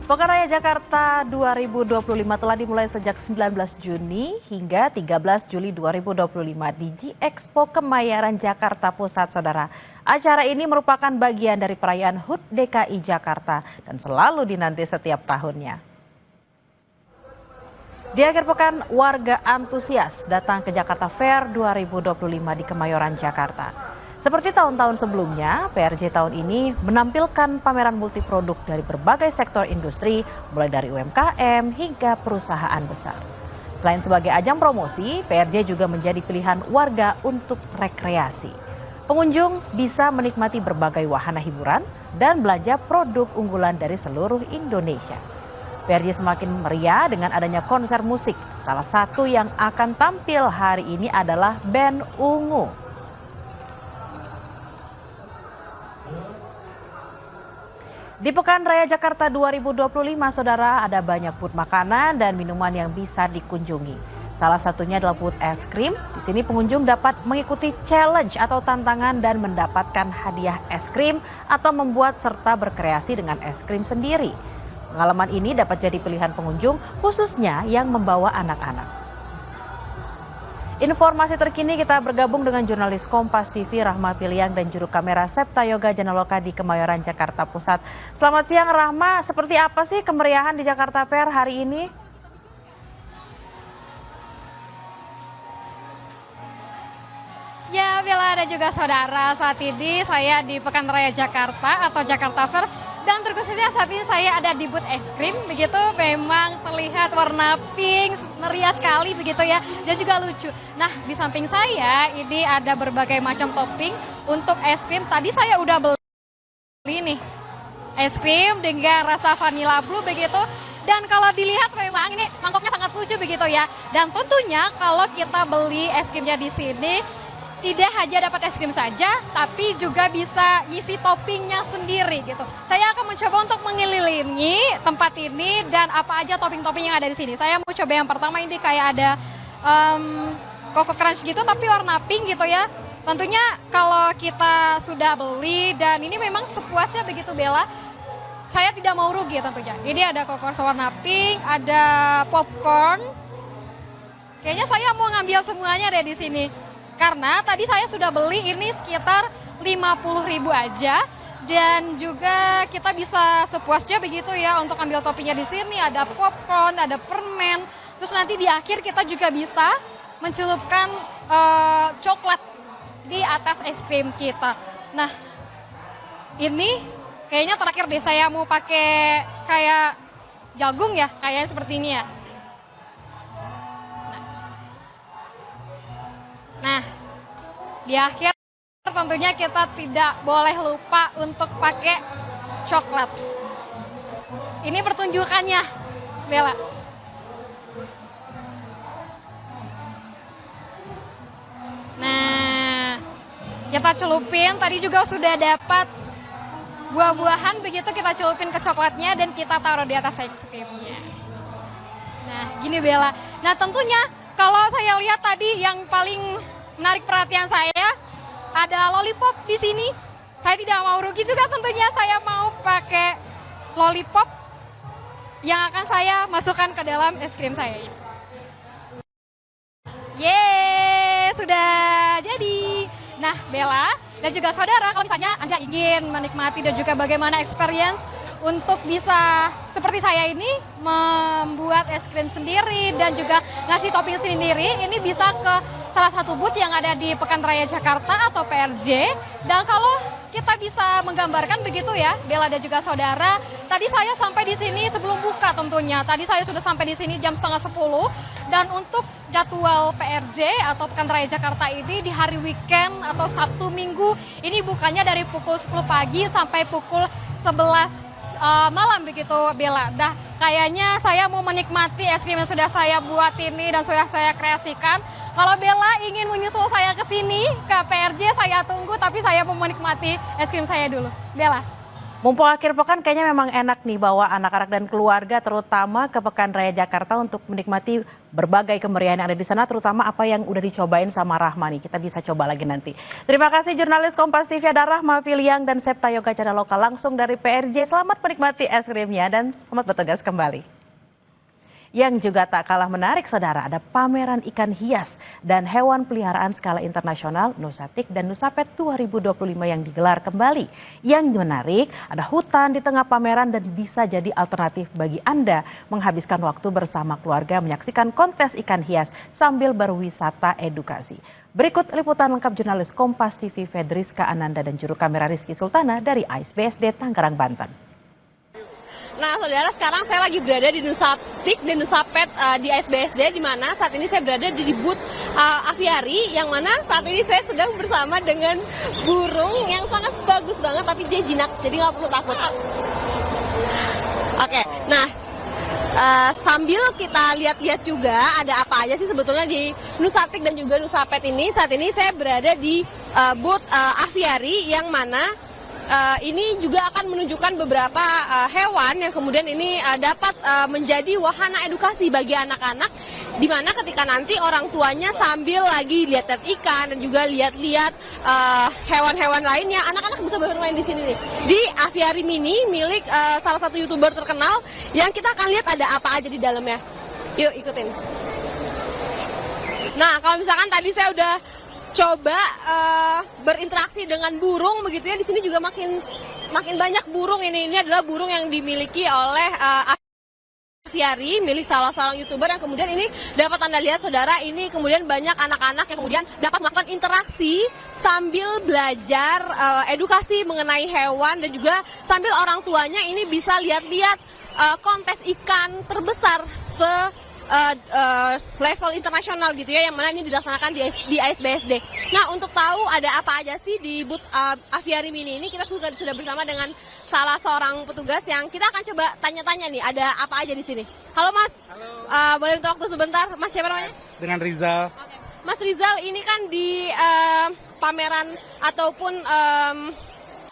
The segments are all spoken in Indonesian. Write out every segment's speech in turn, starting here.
Pekan Raya Jakarta 2025 telah dimulai sejak 19 Juni hingga 13 Juli 2025 di G-Expo Kemayoran Jakarta Pusat, Saudara. Acara ini merupakan bagian dari perayaan HUT DKI Jakarta dan selalu dinanti setiap tahunnya. Di akhir pekan, warga antusias datang ke Jakarta Fair 2025 di Kemayoran, Jakarta. Seperti tahun-tahun sebelumnya, PRJ tahun ini menampilkan pameran multiproduk dari berbagai sektor industri, mulai dari UMKM hingga perusahaan besar. Selain sebagai ajang promosi, PRJ juga menjadi pilihan warga untuk rekreasi. Pengunjung bisa menikmati berbagai wahana hiburan dan belanja produk unggulan dari seluruh Indonesia. PRJ semakin meriah dengan adanya konser musik. Salah satu yang akan tampil hari ini adalah band Ungu. Di Pekan Raya Jakarta 2025, Saudara, ada banyak booth makanan dan minuman yang bisa dikunjungi. Salah satunya adalah booth es krim. Di sini pengunjung dapat mengikuti challenge atau tantangan dan mendapatkan hadiah es krim atau membuat serta berkreasi dengan es krim sendiri. Pengalaman ini dapat jadi pilihan pengunjung, khususnya yang membawa anak-anak. Informasi terkini kita bergabung dengan jurnalis Kompas TV Rahma Piliang dan juru kamera Septa Yoga Janaloka di Kemayoran Jakarta Pusat. Selamat siang Rahma, seperti apa sih kemeriahan di Jakarta Fair hari ini? Ya, Bella dan juga saudara, saat ini saya di Pekan Raya Jakarta atau Jakarta Fair. Dan terkhususnya saat ini saya ada di booth es krim, begitu memang terlihat warna pink, meriah sekali begitu ya, dan juga lucu. Nah, di samping saya ini ada berbagai macam topping untuk es krim. Tadi saya udah beli nih, es krim dengan rasa vanilla blue begitu. Dan kalau dilihat memang ini mangkoknya sangat lucu begitu ya. Dan tentunya kalau kita beli es krimnya di sini, tidak hanya dapat es krim saja, tapi juga bisa ngisi toppingnya sendiri gitu. Saya akan mencoba untuk mengelilingi tempat ini dan apa aja topping-topping yang ada di sini. Saya mau coba yang pertama ini kayak ada Coco Crunch gitu, tapi warna pink gitu ya. Tentunya kalau kita sudah beli dan ini memang sepuasnya begitu Bella, saya tidak mau rugi tentunya. Ini ada Coco Crunch warna pink, ada popcorn. Kayaknya saya mau ngambil semuanya deh di sini. Karena tadi saya sudah beli ini sekitar 50.000 aja dan juga kita bisa sepuasnya begitu ya untuk ambil toppingnya di sini. Ada popcorn, ada permen. Terus nanti di akhir kita juga bisa mencelupkan coklat di atas es krim kita. Nah, ini kayaknya terakhir deh saya mau pakai kayak jagung ya, kayaknya seperti ini ya. Nah, di akhir tentunya kita tidak boleh lupa untuk pakai coklat. Ini pertunjukannya, Bella. Nah, kita celupin, tadi juga sudah dapat buah-buahan, begitu kita celupin ke coklatnya dan kita taruh di atas es krimnya. Nah, gini Bella. Nah, tentunya kalau saya lihat tadi yang paling menarik perhatian saya ada lollipop di sini. Saya tidak mau rugi juga tentunya, saya mau pakai lollipop yang akan saya masukkan ke dalam es krim saya. Yeay, sudah jadi. Nah, Bella dan juga saudara, kalau misalnya Anda ingin menikmati dan juga bagaimana experience untuk bisa seperti saya ini membuat es krim sendiri dan juga ngasih topping sendiri, ini bisa ke salah satu booth yang ada di Pekan Raya Jakarta atau PRJ. Dan kalau kita bisa menggambarkan begitu ya, Bella dan juga saudara, tadi saya sampai di sini sebelum buka tentunya. Tadi saya sudah sampai di sini jam 9:30 dan untuk jadwal PRJ atau Pekan Raya Jakarta ini di hari weekend atau Sabtu Minggu ini bukanya dari pukul 10 pagi sampai pukul 11 malam begitu Bella. Nah, kayaknya saya mau menikmati es krim yang sudah saya buat ini dan sudah saya kreasikan. Kalau Bella ingin menyusul saya ke sini ke PRJ, saya tunggu, tapi saya mau menikmati es krim saya dulu. Bella. Mumpung akhir pekan kayaknya memang enak nih bawa anak-anak dan keluarga terutama ke Pekan Raya Jakarta untuk menikmati berbagai kemeriahan yang ada di sana, terutama apa yang udah dicobain sama Rahma nih. Kita bisa coba lagi nanti. Terima kasih jurnalis Kompas TV ada Rahma Filiang dan Septa Yoga Channel Lokal langsung dari PRJ. Selamat menikmati es krimnya dan selamat bertugas kembali. Yang juga tak kalah menarik, saudara, ada pameran ikan hias dan hewan peliharaan skala internasional Nusatik dan Nusapet 2025 yang digelar kembali. Yang menarik, ada hutan di tengah pameran dan bisa jadi alternatif bagi Anda menghabiskan waktu bersama keluarga menyaksikan kontes ikan hias sambil berwisata edukasi. Berikut liputan lengkap jurnalis Kompas TV Fedriska Ananda dan juru kamera Rizky Sultana dari AIS BSD Tangerang, Banten. Nah, saudara, sekarang saya lagi berada di Nusatik dan Nusapet di ASBSD, di mana saat ini saya berada di booth aviari, yang mana saat ini saya sedang bersama dengan burung yang sangat bagus banget, tapi dia jinak, jadi nggak perlu takut. Oke, nah sambil kita lihat-lihat juga ada apa aja sih sebetulnya di Nusatik dan juga Nusapet ini. Saat ini saya berada di booth aviari, yang mana ini juga akan menunjukkan beberapa hewan yang kemudian ini dapat menjadi wahana edukasi bagi anak-anak, di mana ketika nanti orang tuanya sambil lagi lihat-lihat ikan dan juga lihat-lihat hewan-hewan lainnya, anak-anak bisa bermain di sini nih, di aviari mini milik salah satu YouTuber terkenal, yang kita akan lihat ada apa aja di dalamnya. Yuk ikutin. Nah, kalau misalkan tadi saya udah coba berinteraksi dengan burung begitu ya, di sini juga makin banyak burung. Ini adalah burung yang dimiliki oleh aviari milik salah seorang YouTuber, yang kemudian ini dapat Anda lihat, saudara, ini kemudian banyak anak-anak yang kemudian dapat melakukan interaksi sambil belajar edukasi mengenai hewan, dan juga sambil orang tuanya ini bisa lihat-lihat kontes ikan terbesar level internasional gitu ya, yang mana ini dilaksanakan di ASBSD. Nah, untuk tahu ada apa aja sih di booth aviari mini ini, kita sudah bersama dengan salah seorang petugas yang kita akan coba tanya-tanya nih, ada apa aja di sini. Halo Mas. Halo. Boleh minta waktu sebentar? Mas, siapa namanya? Dengan Rizal. Oke. Mas Rizal, ini kan di pameran ataupun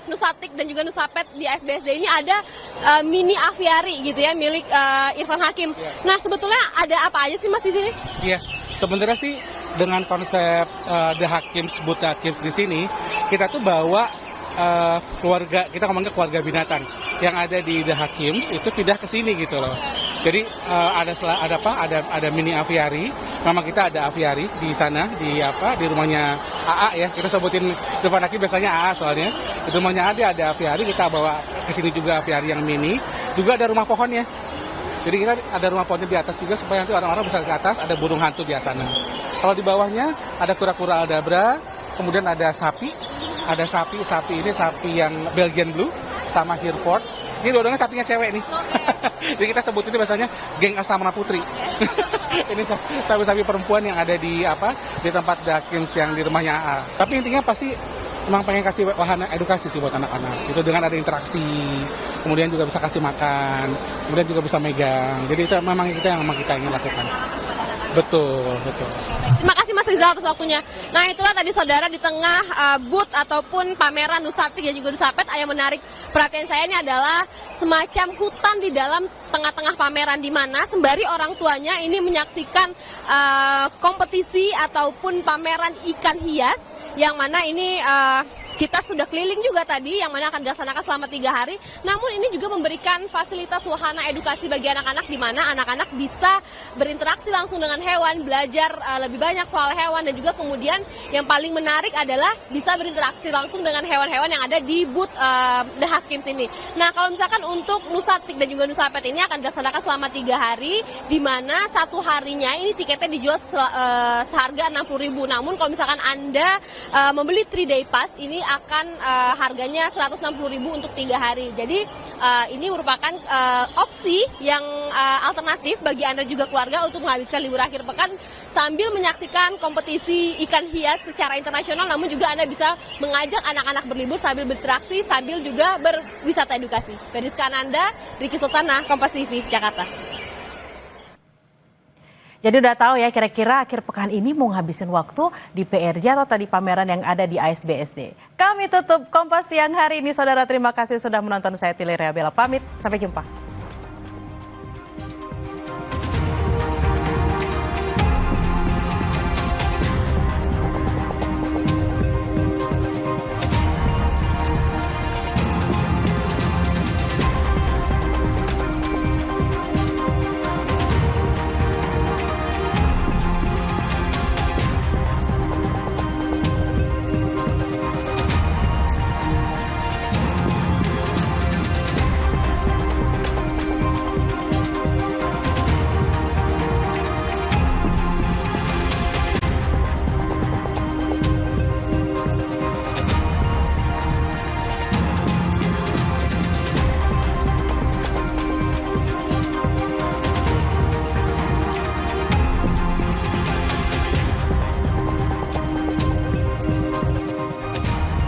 Nusatik dan juga Nusapet di ASBSD ini ada mini aviari gitu ya, milik Irfan Hakim. Nah, sebetulnya ada apa aja sih Mas di sini? Iya, sebenarnya sih dengan konsep The Hakims, Booth Hakims di sini, kita tuh bawa keluarga, kita ngomongnya keluarga binatang yang ada di The Hakims itu pindah ke sini gitu loh. Jadi ada mini aviari. Nama kita ada aviari di sana, di rumahnya AA ya. Kita sebutin Irfan Hakim biasanya AA soalnya. Di rumahnya ada aviari, kita bawa ke sini juga aviari yang mini. Juga ada rumah pohonnya. Jadi kita ada rumah pohonnya di atas juga supaya nanti orang-orang bisa ke atas, ada burung hantu di sana. Kalau di bawahnya ada kura-kura aldabra, kemudian ada sapi. Ada sapi ini sapi yang Belgian Blue sama Hereford. Ini dua-duanya sapinya cewek nih. Jadi kita sebut itu biasanya geng Asamana Putri. Ini sapi-sapi perempuan yang ada di tempat The Hakims yang di rumahnya AA. Tapi intinya pasti memang pengen kasih wahana edukasi sih buat anak-anak. Itu dengan ada interaksi, kemudian juga bisa kasih makan, kemudian juga bisa megang. Jadi itu memang kita ingin lakukan. Betul. Terima kasih Mas Rizal atas waktunya. Nah, itulah tadi saudara di tengah booth ataupun pameran Nusatik dan juga Nusapet, yang menarik perhatian saya ini adalah semacam hutan di dalam tengah-tengah pameran, di mana sembari orang tuanya ini menyaksikan kompetisi ataupun pameran ikan hias, yang mana ini kita sudah keliling juga tadi, yang mana akan dilaksanakan selama 3 hari. Namun ini juga memberikan fasilitas wahana edukasi bagi anak-anak, di mana anak-anak bisa berinteraksi langsung dengan hewan, belajar lebih banyak soal hewan, dan juga kemudian yang paling menarik adalah bisa berinteraksi langsung dengan hewan-hewan yang ada di booth The Hakims ini. Nah, kalau misalkan untuk Nusatik dan juga Nusapet ini akan dilaksanakan selama 3 hari, di mana satu harinya ini tiketnya dijual seharga 60.000. Namun kalau misalkan Anda membeli 3-day pass, ini akan harganya 160.000 untuk 3 hari. Jadi ini merupakan opsi yang alternatif bagi Anda juga keluarga untuk menghabiskan libur akhir pekan sambil menyaksikan kompetisi ikan hias secara internasional, namun juga Anda bisa mengajak anak-anak berlibur sambil berinteraksi, sambil juga berwisata edukasi. Fedriska Ananda, Rizky Sultana, Kompas TV, Jakarta. Jadi udah tahu ya kira-kira akhir pekan ini mau ngabisin waktu di PRJ atau tadi pameran yang ada di ASBSD. Kami tutup Kompas siang hari ini, saudara. Terima kasih sudah menonton. Saya Tili Rea Bella pamit. Sampai jumpa.